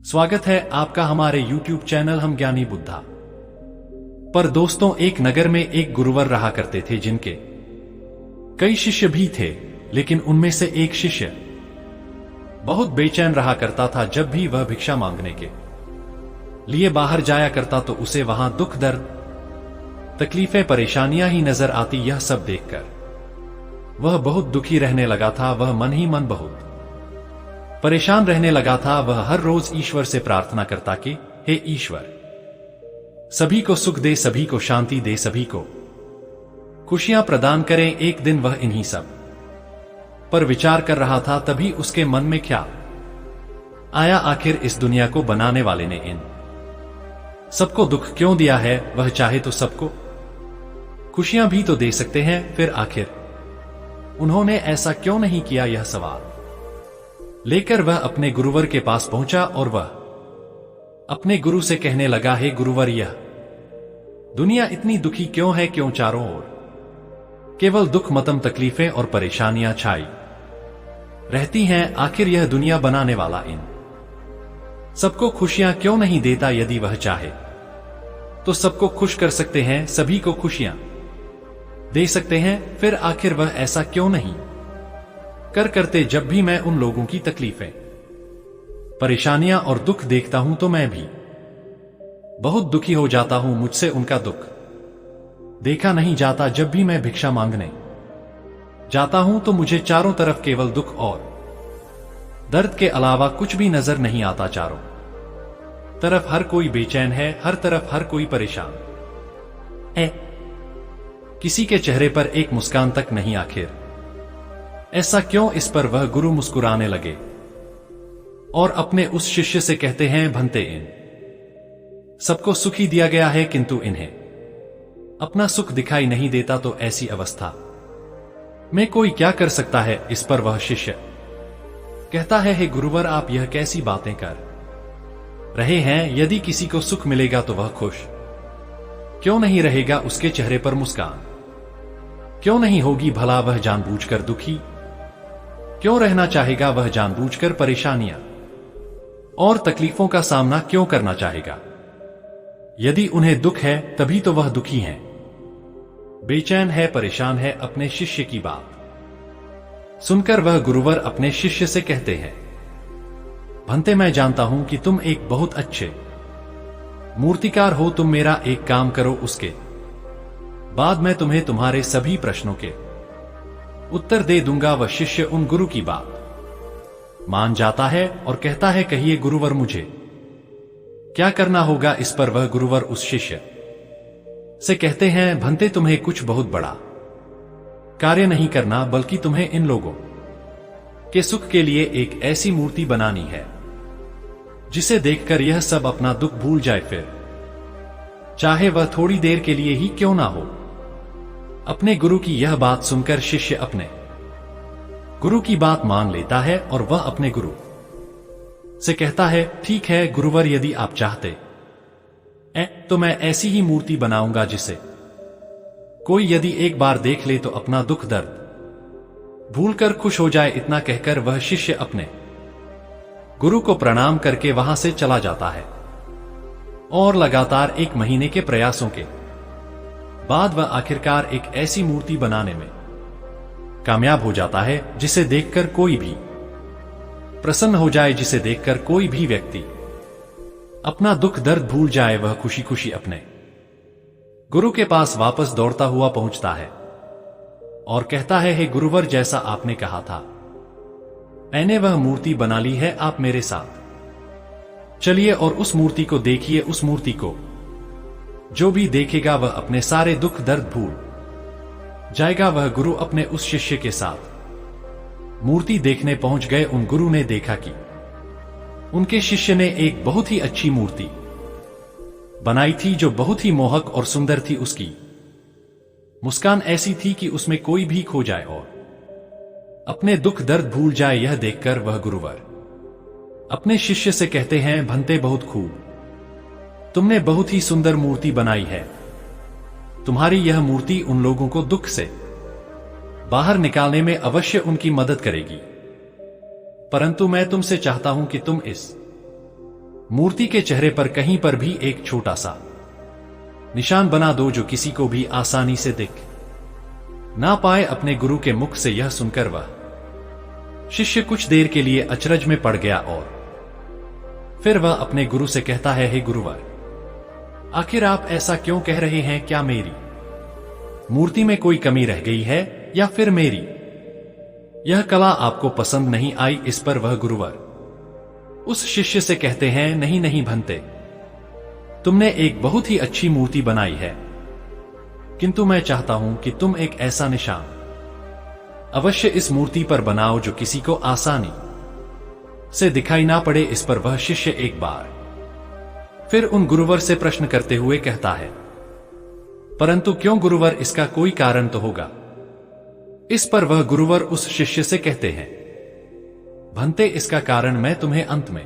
स्वागत है आपका हमारे YouTube चैनल हम ज्ञानी बुद्धा पर। दोस्तों, एक नगर में एक गुरुवर रहा करते थे जिनके कई शिष्य भी थे, लेकिन उनमें से एक शिष्य बहुत बेचैन रहा करता था। जब भी वह भिक्षा मांगने के लिए बाहर जाया करता तो उसे वहां दुख, दर्द, तकलीफें, परेशानियां ही नजर आती। यह सब देखकर वह बहुत दुखी रहने लगा था। वह मन ही मन बहुत परेशान रहने लगा था। वह हर रोज ईश्वर से प्रार्थना करता कि हे ईश्वर, सभी को सुख दे, सभी को शांति दे, सभी को खुशियां प्रदान करें। एक दिन वह इन्हीं सब पर विचार कर रहा था, तभी उसके मन में ख्याल आया, आखिर इस दुनिया को बनाने वाले ने इन सबको दुख क्यों दिया है? वह चाहे तो सबको खुशियां भी तो दे सकते हैं, फिर आखिर उन्होंने ऐसा क्यों नहीं किया? यह सवाल लेकर वह अपने गुरुवर के पास पहुंचा और वह अपने गुरु से कहने लगा, हे गुरुवर, यह दुनिया इतनी दुखी क्यों है? क्यों चारों ओर केवल दुख, मतम, तकलीफें और परेशानियां छाई रहती हैं? आखिर यह दुनिया बनाने वाला इन सबको खुशियां क्यों नहीं देता? यदि वह चाहे तो सबको खुश कर सकते हैं, सभी को खुशियां दे सकते हैं, फिर आखिर वह ऐसा क्यों नहीं करते? जब भी मैं उन लोगों की तकलीफें, परेशानियां और दुख देखता हूं तो मैं भी बहुत दुखी हो जाता हूं। मुझसे उनका दुख देखा नहीं जाता। जब भी मैं भिक्षा मांगने जाता हूं तो मुझे चारों तरफ केवल दुख और दर्द के अलावा कुछ भी नजर नहीं आता। चारों तरफ हर कोई बेचैन है, हर तरफ हर कोई परेशान है, किसी के चेहरे पर एक मुस्कान तक नहीं। आखिर ऐसा क्यों? इस पर वह गुरु मुस्कुराने लगे और अपने उस शिष्य से कहते हैं, भंते, इन सबको सुख ही दिया गया है, किंतु इन्हें अपना सुख दिखाई नहीं देता, तो ऐसी अवस्था में कोई क्या कर सकता है? इस पर वह शिष्य कहता है, हे गुरुवर, आप यह कैसी बातें कर रहे हैं? यदि किसी को सुख मिलेगा तो वह खुश क्यों नहीं रहेगा? उसके चेहरे पर मुस्कान क्यों नहीं होगी? भला वह जानबूझकर दुखी क्यों रहना चाहेगा? वह जानबूझकर परेशानियां और तकलीफों का सामना क्यों करना चाहेगा? यदि उन्हें दुख है तभी तो वह दुखी हैं, बेचैन है, परेशान है। अपने शिष्य की बात सुनकर वह गुरुवर अपने शिष्य से कहते हैं, भंते, मैं जानता हूं कि तुम एक बहुत अच्छे मूर्तिकार हो। तुम मेरा एक काम करो, उसके बाद मैं तुम्हें तुम्हारे सभी प्रश्नों के उत्तर दे दूंगा। वह शिष्य उन गुरु की बात मान जाता है और कहता है, कहिए गुरुवर, मुझे क्या करना होगा? इस पर वह गुरुवर उस शिष्य से कहते हैं, भंते, तुम्हें कुछ बहुत बड़ा कार्य नहीं करना, बल्कि तुम्हें इन लोगों के सुख के लिए एक ऐसी मूर्ति बनानी है जिसे देखकर यह सब अपना दुख भूल जाए, फिर चाहे वह थोड़ी देर के लिए ही क्यों ना हो। अपने गुरु की यह बात सुनकर शिष्य अपने गुरु की बात मान लेता है और वह अपने गुरु से कहता है, ठीक है गुरुवर, यदि आप चाहते तो मैं ऐसी ही मूर्ति बनाऊंगा जिसे कोई यदि एक बार देख ले तो अपना दुख, दर्द भूलकर खुश हो जाए। इतना कहकर वह शिष्य अपने गुरु को प्रणाम करके वहां से चला जाता है और लगातार 1 महीने के प्रयासों के बाद वह आखिरकार एक ऐसी मूर्ति बनाने में कामयाब हो जाता है जिसे देखकर कोई भी प्रसन्न हो जाए, जिसे देखकर कोई भी व्यक्ति अपना दुख, दर्द भूल जाए। वह खुशी खुशी अपने गुरु के पास वापस दौड़ता हुआ पहुंचता है और कहता है, हे गुरुवर, जैसा आपने कहा था मैंने वह मूर्ति बना ली है, आप मेरे साथ चलिए और उस मूर्ति को देखिए। उस मूर्ति को जो भी देखेगा वह अपने सारे दुख, दर्द भूल जाएगा। वह गुरु अपने उस शिष्य के साथ मूर्ति देखने पहुंच गए। उन गुरु ने देखा कि उनके शिष्य ने एक बहुत ही अच्छी मूर्ति बनाई थी जो बहुत ही मोहक और सुंदर थी। उसकी मुस्कान ऐसी थी कि उसमें कोई भी खो जाए और अपने दुख, दर्द भूल जाए। यह देखकर वह गुरुवर अपने शिष्य से कहते हैं, भंते, बहुत खूब, तुमने बहुत ही सुंदर मूर्ति बनाई है। तुम्हारी यह मूर्ति उन लोगों को दुख से बाहर निकालने में अवश्य उनकी मदद करेगी। परंतु मैं तुमसे चाहता हूं कि तुम इस मूर्ति के चेहरे पर कहीं पर भी एक छोटा सा निशान बना दो जो किसी को भी आसानी से दिख ना पाए। अपने गुरु के मुख से यह सुनकर वह शिष्य कुछ देर के लिए अचरज में पड़ गया और फिर वह अपने गुरु से कहता है, हे गुरुवर, आखिर आप ऐसा क्यों कह रहे हैं? क्या मेरी मूर्ति में कोई कमी रह गई है या फिर मेरी यह कला आपको पसंद नहीं आई? इस पर वह गुरुवर उस शिष्य से कहते हैं, नहीं नहीं भंते, तुमने एक बहुत ही अच्छी मूर्ति बनाई है, किंतु मैं चाहता हूं कि तुम एक ऐसा निशान अवश्य इस मूर्ति पर बनाओ जो किसी को आसानी से दिखाई ना पड़े। इस पर वह शिष्य एक बार फिर उन गुरुवर से प्रश्न करते हुए कहता है, परंतु क्यों गुरुवर, इसका कोई कारण तो होगा। इस पर वह गुरुवर उस शिष्य से कहते हैं, भंते, इसका कारण मैं तुम्हें अंत में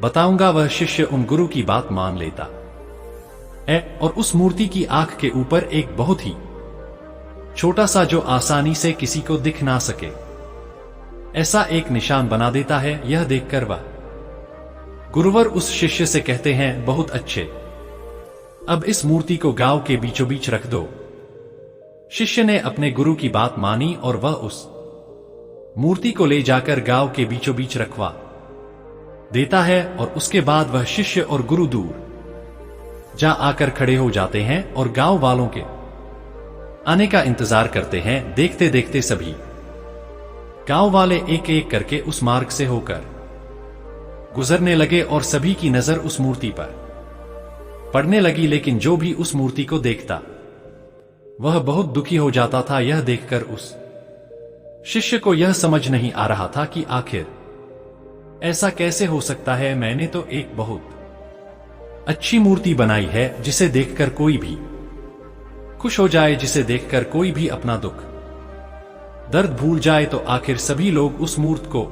बताऊंगा। वह शिष्य उन गुरु की बात मान लेता है और उस मूर्ति की आंख के ऊपर एक बहुत ही छोटा सा, जो आसानी से किसी को दिख ना सके, ऐसा एक निशान बना देता है। यह देखकर वह गुरुवर उस शिष्य से कहते हैं, बहुत अच्छे, अब इस मूर्ति को गांव के बीचों बीच रख दो। शिष्य ने अपने गुरु की बात मानी और वह उस मूर्ति को ले जाकर गांव के बीचों बीच रखवा देता है और उसके बाद वह शिष्य और गुरु दूर जा आकर खड़े हो जाते हैं और गांव वालों के आने का इंतजार करते हैं। देखते देखते सभी गांव वाले एक एक करके उस मार्ग से होकर गुजरने लगे और सभी की नजर उस मूर्ति पर पड़ने लगी, लेकिन जो भी उस मूर्ति को देखता वह बहुत दुखी हो जाता था। यह देखकर उस शिष्य को यह समझ नहीं आ रहा था कि आखिर ऐसा कैसे हो सकता है। मैंने तो एक बहुत अच्छी मूर्ति बनाई है जिसे देखकर कोई भी खुश हो जाए, जिसे देखकर कोई भी अपना दुख दर्द भूल जाए, तो आखिर सभी लोग उस मूर्ति को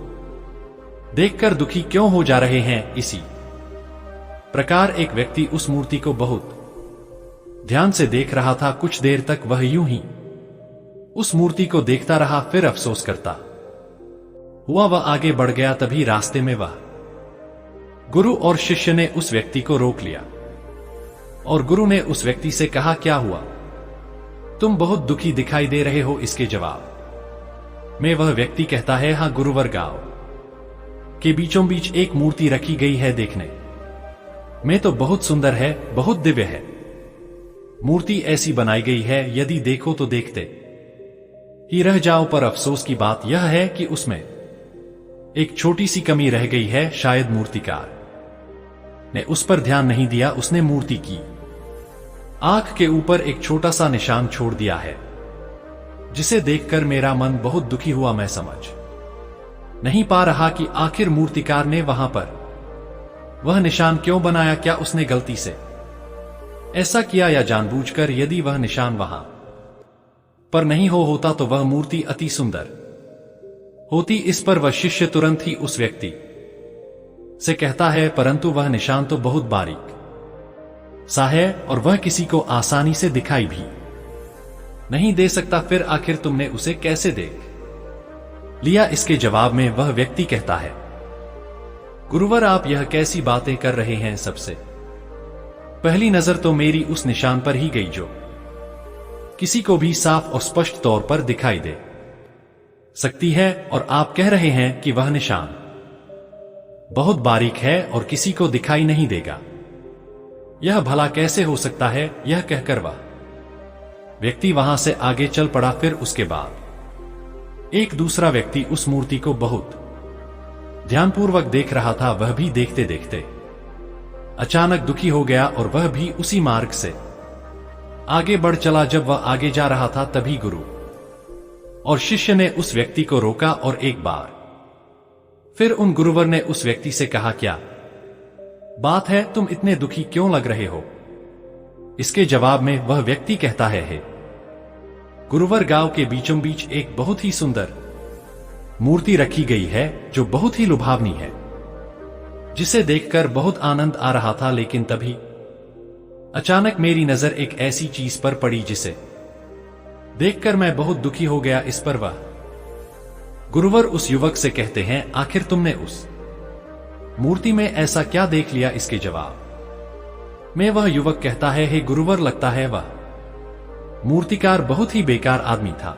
देखकर दुखी क्यों हो जा रहे हैं। इसी प्रकार एक व्यक्ति उस मूर्ति को बहुत ध्यान से देख रहा था। कुछ देर तक वह यूं ही उस मूर्ति को देखता रहा, फिर अफसोस करता हुआ वह आगे बढ़ गया। तभी रास्ते में वह गुरु और शिष्य ने उस व्यक्ति को रोक लिया और गुरु ने उस व्यक्ति से कहा, क्या हुआ, तुम बहुत दुखी दिखाई दे रहे हो। इसके जवाब में वह व्यक्ति कहता है, हां गुरुवर, गांव के बीचों बीच एक मूर्ति रखी गई है, देखने में तो बहुत सुंदर है, बहुत दिव्य है। मूर्ति ऐसी बनाई गई है, यदि देखो तो देखते ही रह जाओ, पर अफसोस की बात यह है कि उसमें एक छोटी सी कमी रह गई है। शायद मूर्तिकार ने उस पर ध्यान नहीं दिया। उसने मूर्ति की आंख के ऊपर एक छोटा सा निशान छोड़ दिया है, जिसे देखकर मेरा मन बहुत दुखी हुआ। मैं समझ नहीं पा रहा कि आखिर मूर्तिकार ने वहां पर वह निशान क्यों बनाया। क्या उसने गलती से ऐसा किया या जानबूझकर? यदि वह निशान वहां पर नहीं होता तो वह मूर्ति अति सुंदर होती। इस पर वह शिष्य तुरंत ही उस व्यक्ति से कहता है, परंतु वह निशान तो बहुत बारीक सा है और वह किसी को आसानी से दिखाई भी नहीं दे सकता। फिर आखिर तुमने उसे कैसे देख लिया? इसके जवाब में वह व्यक्ति कहता है, गुरुवर, आप यह कैसी बातें कर रहे हैं? सबसे पहली नजर तो मेरी उस निशान पर ही गई जो किसी को भी साफ और स्पष्ट तौर पर दिखाई दे सकती है, और आप कह रहे हैं कि वह निशान बहुत बारीक है और किसी को दिखाई नहीं देगा। यह भला कैसे हो सकता है? यह कहकर वह व्यक्ति वहां से आगे चल पड़ा। फिर उसके बाद एक दूसरा व्यक्ति उस मूर्ति को बहुत ध्यानपूर्वक देख रहा था। वह भी देखते देखते अचानक दुखी हो गया और वह भी उसी मार्ग से आगे बढ़ चला। जब वह आगे जा रहा था तभी गुरु और शिष्य ने उस व्यक्ति को रोका और एक बार फिर उन गुरुवर ने उस व्यक्ति से कहा, क्या बात है, तुम इतने दुखी क्यों लग रहे हो? इसके जवाब में वह व्यक्ति कहता है, हे गुरुवर, गांव के बीचों बीच एक बहुत ही सुंदर मूर्ति रखी गई है जो बहुत ही लुभावनी है, जिसे देखकर बहुत आनंद आ रहा था। लेकिन तभी अचानक मेरी नजर एक ऐसी चीज पर पड़ी जिसे देखकर मैं बहुत दुखी हो गया। इस पर वह गुरुवर उस युवक से कहते हैं, आखिर तुमने उस मूर्ति में ऐसा क्या देख लिया? इसके जवाब में वह युवक कहता है, हे गुरुवर, लगता है वह मूर्तिकार बहुत ही बेकार आदमी था।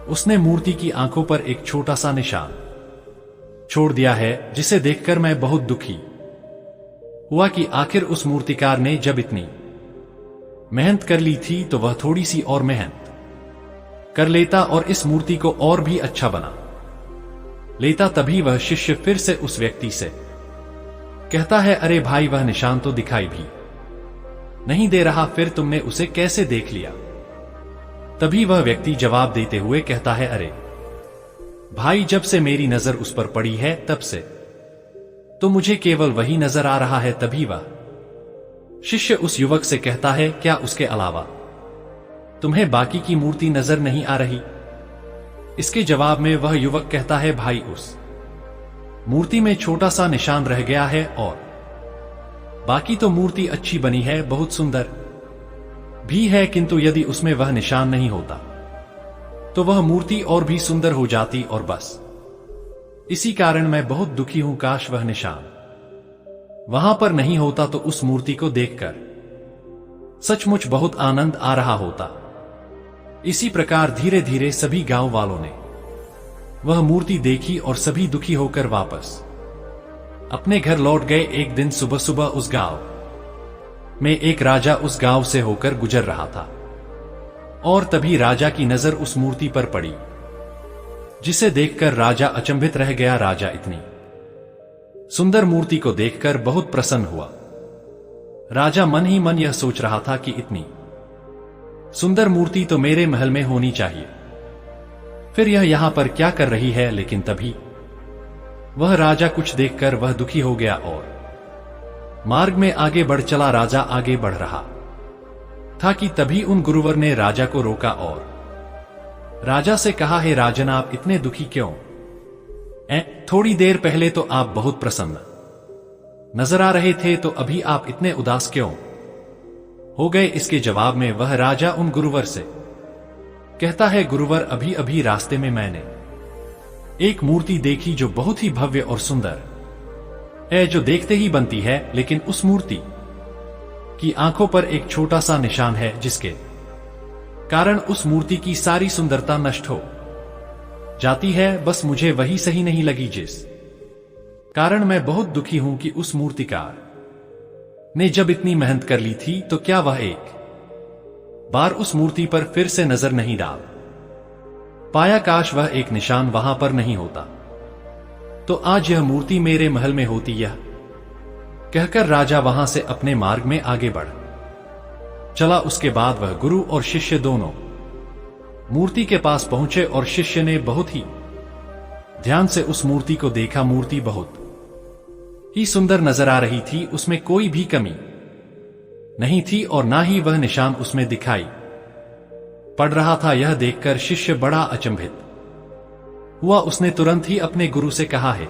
उसने मूर्ति की आंखों पर एक छोटा सा निशान छोड़ दिया है, जिसे देखकर मैं बहुत दुखी हुआ कि आखिर उस मूर्तिकार ने जब इतनी मेहनत कर ली थी तो वह थोड़ी सी और मेहनत कर लेता और इस मूर्ति को और भी अच्छा बना लेता। तभी वह शिष्य फिर से उस व्यक्ति से कहता है, अरे भाई, वह निशान तो दिखाई भी नहीं दे रहा, फिर तुमने उसे कैसे देख लिया? तभी वह व्यक्ति जवाब देते हुए कहता है, अरे भाई, जब से मेरी नजर उस पर पड़ी है तब से तो मुझे केवल वही नजर आ रहा है। तभी वह शिष्य उस युवक से कहता है, क्या उसके अलावा तुम्हें बाकी की मूर्ति नजर नहीं आ रही? इसके जवाब में वह युवक कहता है, भाई, उस मूर्ति में छोटा सा निशान रह गया है और बाकी तो मूर्ति अच्छी बनी है, बहुत सुंदर भी है, किंतु यदि उसमें वह निशान नहीं होता तो वह मूर्ति और भी सुंदर हो जाती और बस इसी कारण मैं बहुत दुखी हूं। काश वह निशान वहां पर नहीं होता तो उस मूर्ति को देखकर सचमुच बहुत आनंद आ रहा होता। इसी प्रकार धीरे धीरे सभी गांव वालों ने वह मूर्ति देखी और सभी दुखी होकर वापस अपने घर लौट गए। एक दिन सुबह सुबह उस गांव में एक राजा उस गांव से होकर गुजर रहा था और तभी राजा की नजर उस मूर्ति पर पड़ी, जिसे देखकर राजा अचंभित रह गया। राजा इतनी सुंदर मूर्ति को देखकर बहुत प्रसन्न हुआ। राजा मन ही मन यह सोच रहा था कि इतनी सुंदर मूर्ति तो मेरे महल में होनी चाहिए, फिर यह यहां पर क्या कर रही है? लेकिन तभी वह राजा कुछ देखकर वह दुखी हो गया और मार्ग में आगे बढ़ चला। राजा आगे बढ़ रहा था कि तभी उन गुरुवर ने राजा को रोका और राजा से कहा, हे राजन, आप इतने दुखी क्यों? थोड़ी देर पहले तो आप बहुत प्रसन्न नजर आ रहे थे, तो अभी आप इतने उदास क्यों हो गए? इसके जवाब में वह राजा उन गुरुवर से कहता है, गुरुवर, अभी अभी रास्ते में मैंने एक मूर्ति देखी जो बहुत ही भव्य और सुंदर है, जो देखते ही बनती है, लेकिन उस मूर्ति की आंखों पर एक छोटा सा निशान है, जिसके कारण उस मूर्ति की सारी सुंदरता नष्ट हो जाती है। बस मुझे वही सही नहीं लगी, जिस कारण मैं बहुत दुखी हूं कि उस मूर्तिकार ने जब इतनी मेहनत कर ली थी तो क्या वह एक बार उस मूर्ति पर फिर से नजर नहीं डाल पाया? काश वह एक निशान वहां पर नहीं होता तो आज यह मूर्ति मेरे महल में होती। यह कहकर राजा वहां से अपने मार्ग में आगे बढ़ चला। उसके बाद वह गुरु और शिष्य दोनों मूर्ति के पास पहुंचे और शिष्य ने बहुत ही ध्यान से उस मूर्ति को देखा। मूर्ति बहुत ही सुंदर नजर आ रही थी, उसमें कोई भी कमी नहीं थी और ना ही वह निशान उसमें दिखाई पड़ रहा था। यह देखकर शिष्य बड़ा अचंभित हुआ। उसने तुरंत ही अपने गुरु से कहा, है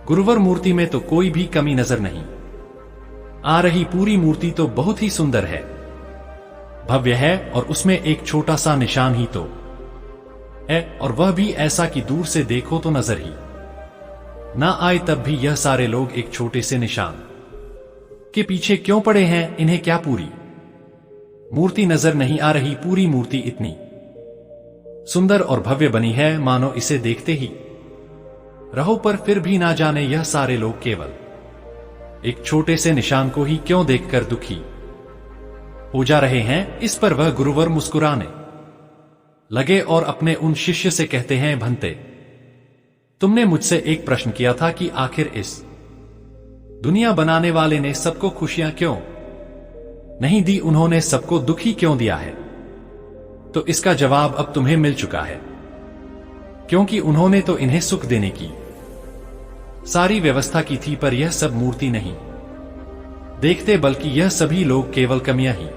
गुरुवर, मूर्ति में तो कोई भी कमी नजर नहीं आ रही, पूरी मूर्ति तो बहुत ही सुंदर है, भव्य है और उसमें एक छोटा सा निशान ही तो है, और वह भी ऐसा कि दूर से देखो तो नजर ही ना आए। तब भी यह सारे लोग एक छोटे से निशान के पीछे क्यों पड़े हैं? इन्हें क्या पूरी मूर्ति नजर नहीं आ रही? पूरी मूर्ति इतनी सुंदर और भव्य बनी है, मानो इसे देखते ही रहो, पर फिर भी ना जाने यह सारे लोग केवल एक छोटे से निशान को ही क्यों देखकर दुखी हो जा रहे हैं। इस पर वह गुरुवर मुस्कुराने लगे और अपने उन शिष्य से कहते हैं, भंते, तुमने मुझसे एक प्रश्न किया था कि आखिर इस दुनिया बनाने वाले ने सबको खुशियां क्यों नहीं दी, उन्होंने सबको दुखी क्यों दिया है? तो इसका जवाब अब तुम्हें मिल चुका है, क्योंकि उन्होंने तो इन्हें सुख देने की सारी व्यवस्था की थी, पर यह सब मूर्ति नहीं देखते, बल्कि यह सभी लोग केवल कमियां ही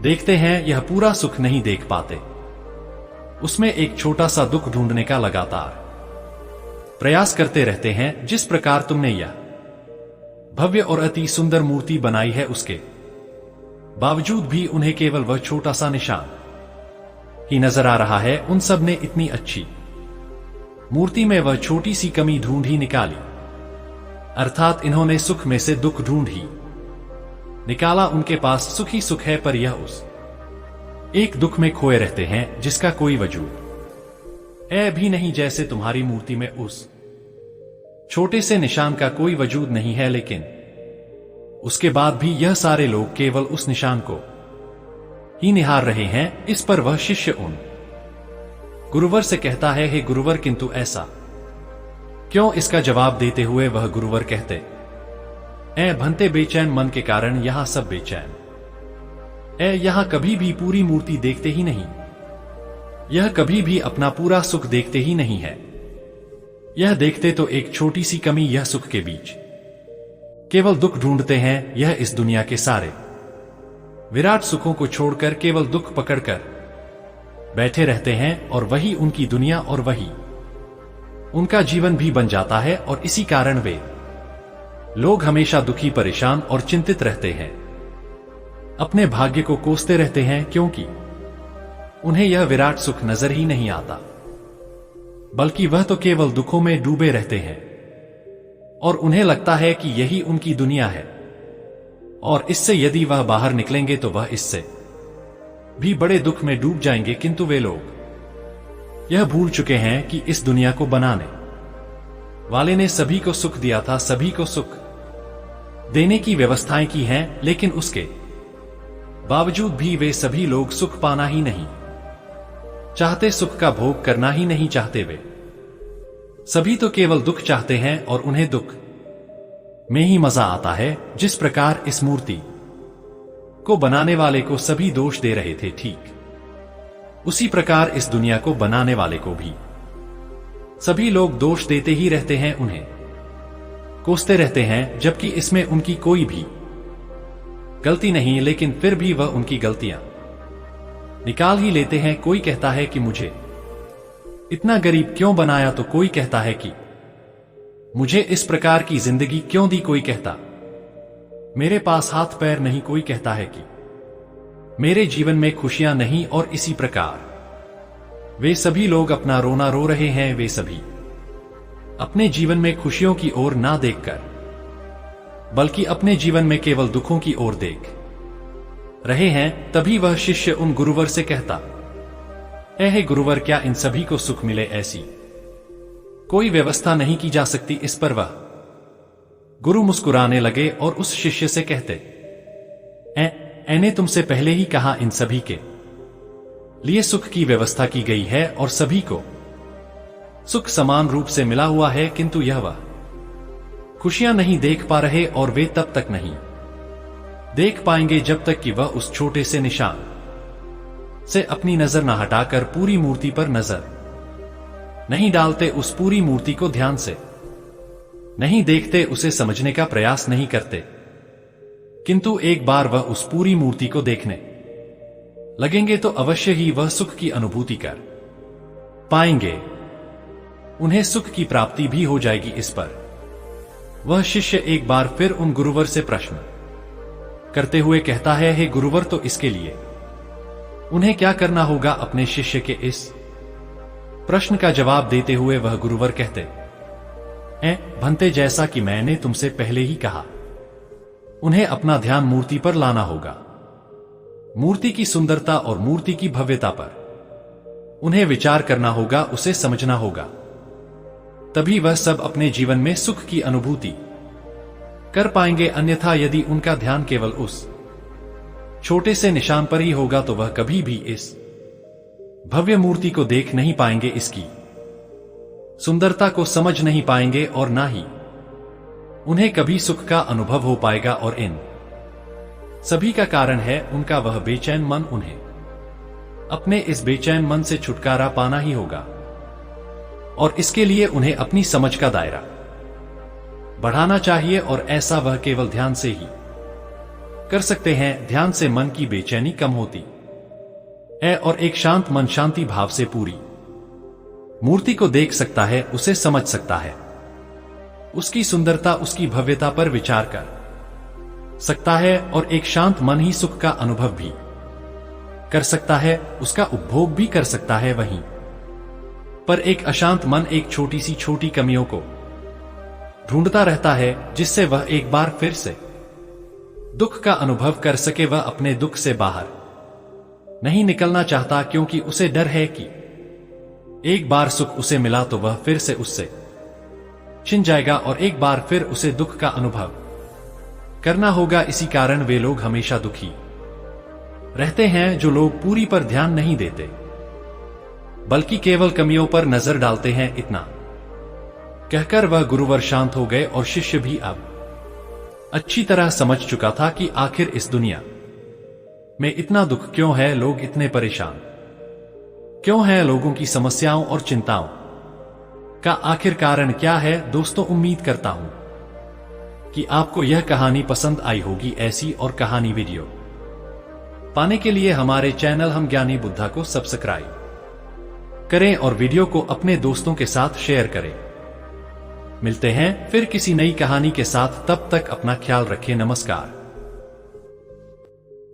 देखते हैं, यह पूरा सुख नहीं देख पाते। उसमें एक छोटा सा दुख ढूंढने का लगातार प्रयास करते रहते हैं। जिस प्रकार तुमने यह भव्य और अति सुंदर मूर्ति बनाई है, उसके बावजूद भी उन्हें केवल वह छोटा सा निशान ही नजर आ रहा है। उन सब ने इतनी अच्छी मूर्ति में वह छोटी सी कमी ढूंढ ही निकाली। अर्थात इन्होंने सुख में से दुख ढूंढ ही निकाला। उनके पास सुख ही सुख है, पर यह उस एक दुख में खोए रहते हैं जिसका कोई वजूद भी नहीं। जैसे तुम्हारी मूर्ति में उस छोटे से निशान का कोई वजूद नहीं है, लेकिन उसके बाद भी यह सारे लोग केवल उस निशान को ही निहार रहे हैं। इस पर वह शिष्य उन गुरुवर से कहता है, हे गुरुवर, किंतु ऐसा क्यों? इसका जवाब देते हुए वह गुरुवर कहते, भंते बेचैन मन के कारण यहां सब बेचैन यहां कभी भी पूरी मूर्ति देखते ही नहीं, यह कभी भी अपना पूरा सुख देखते ही नहीं है। यह देखते तो एक छोटी सी कमी, यह सुख के बीच केवल दुख ढूंढते हैं। यह इस दुनिया के सारे विराट सुखों को छोड़कर केवल दुख पकड़कर बैठे रहते हैं, और वही उनकी दुनिया और वही उनका जीवन भी बन जाता है। और इसी कारण वे लोग हमेशा दुखी, परेशान और चिंतित रहते हैं, अपने भाग्य को कोसते रहते हैं, क्योंकि उन्हें यह विराट सुख नजर ही नहीं आता, बल्कि वह तो केवल दुखों में डूबे रहते हैं। और उन्हें लगता है कि यही उनकी दुनिया है, और इससे यदि वह बाहर निकलेंगे तो वह इससे भी बड़े दुख में डूब जाएंगे। किंतु वे लोग यह भूल चुके हैं कि इस दुनिया को बनाने वाले ने सभी को सुख दिया था, सभी को सुख देने की व्यवस्थाएं की हैं, लेकिन उसके बावजूद भी वे सभी लोग सुख पाना ही नहीं चाहते, सुख का भोग करना ही नहीं चाहते। वे सभी तो केवल दुख चाहते हैं, और उन्हें दुख में ही मजा आता है। जिस प्रकार इस मूर्ति को बनाने वाले को सभी दोष दे रहे थे, ठीक उसी प्रकार इस दुनिया को बनाने वाले को भी सभी लोग दोष देते ही रहते हैं, उन्हें कोसते रहते हैं, जबकि इसमें उनकी कोई भी गलती नहीं। लेकिन फिर भी वह उनकी गलतियां निकाल ही लेते हैं। कोई कहता है कि मुझे इतना गरीब क्यों बनाया, तो कोई कहता है कि मुझे इस प्रकार की जिंदगी क्यों दी, कोई कहता मेरे पास हाथ पैर नहीं, कोई कहता है कि मेरे जीवन में खुशियां नहीं। और इसी प्रकार वे सभी लोग अपना रोना रो रहे हैं। वे सभी अपने जीवन में खुशियों की ओर ना देखकर, बल्कि अपने जीवन में केवल दुखों की ओर देख रहे हैं। तभी वह शिष्य उन गुरुवर से कहता, हे गुरुवर, क्या इन सभी को सुख मिले ऐसी कोई व्यवस्था नहीं की जा सकती? इस पर वह गुरु मुस्कुराने लगे और उस शिष्य से कहते, मैंने तुमसे पहले ही कहा, इन सभी के लिए सुख की व्यवस्था की गई है, और सभी को सुख समान रूप से मिला हुआ है, किंतु यह वह खुशियां नहीं देख पा रहे, और वे तब तक नहीं देख पाएंगे जब तक कि वह उस छोटे से निशान से अपनी नजर न हटाकर पूरी मूर्ति पर नजर नहीं डालते, उस पूरी मूर्ति को ध्यान से नहीं देखते, उसे समझने का प्रयास नहीं करते। किंतु एक बार वह उस पूरी मूर्ति को देखने लगेंगे तो अवश्य ही वह सुख की अनुभूति कर पाएंगे, उन्हें सुख की प्राप्ति भी हो जाएगी। इस पर वह शिष्य एक बार फिर उन गुरुवर से प्रश्न करते हुए कहता है, हे गुरुवर, तो इसके लिए उन्हें क्या करना होगा? अपने शिष्य के इस प्रश्न का जवाब देते हुए वह गुरुवर कहते, भंते, जैसा कि मैंने तुमसे पहले ही कहा, उन्हें अपना ध्यान मूर्ति पर लाना होगा। मूर्ति की सुंदरता और मूर्ति की भव्यता पर उन्हें विचार करना होगा, उसे समझना होगा, तभी वह सब अपने जीवन में सुख की अनुभूति कर पाएंगे। अन्यथा यदि उनका ध्यान केवल उस छोटे से निशान पर ही होगा तो वह कभी भी इस भव्य मूर्ति को देख नहीं पाएंगे, इसकी सुंदरता को समझ नहीं पाएंगे, और ना ही उन्हें कभी सुख का अनुभव हो पाएगा। और इन सभी का कारण है उनका वह बेचैन मन। उन्हें अपने इस बेचैन मन से छुटकारा पाना ही होगा, और इसके लिए उन्हें अपनी समझ का दायरा बढ़ाना चाहिए, और ऐसा वह केवल ध्यान से ही कर सकते हैं। ध्यान से मन की बेचैनी कम होती है, और एक शांत मन शांति भाव से पूरी मूर्ति को देख सकता है, उसे समझ सकता है, उसकी सुंदरता, उसकी भव्यता पर विचार कर सकता है, और एक शांत मन ही सुख का अनुभव भी कर सकता है, उसका उपभोग भी कर सकता है। वहीं पर एक अशांत मन एक छोटी सी छोटी कमियों को ढूंढता रहता है जिससे वह एक बार फिर से दुख का अनुभव कर सके। वह अपने दुख से बाहर नहीं निकलना चाहता क्योंकि उसे डर है कि एक बार सुख उसे मिला तो वह फिर से उससे छिन जाएगा और एक बार फिर उसे दुख का अनुभव करना होगा। इसी कारण वे लोग हमेशा दुखी रहते हैं जो लोग पूरी पर ध्यान नहीं देते बल्कि केवल कमियों पर नजर डालते हैं। इतना कहकर वह गुरुवर शांत हो गए और शिष्य भी अब अच्छी तरह समझ चुका था कि आखिर इस दुनिया में इतना दुख क्यों है, लोग इतने परेशान क्यों हैं, लोगों की समस्याओं और चिंताओं का आखिर कारण क्या है। दोस्तों, उम्मीद करता हूं कि आपको यह कहानी पसंद आई होगी। ऐसी और कहानी वीडियो पाने के लिए हमारे चैनल हम ज्ञानी बुद्धा को सब्सक्राइब करें और वीडियो को अपने दोस्तों के साथ शेयर करें। मिलते हैं फिर किसी नई कहानी के साथ, तब तक अपना ख्याल रखें। नमस्कार।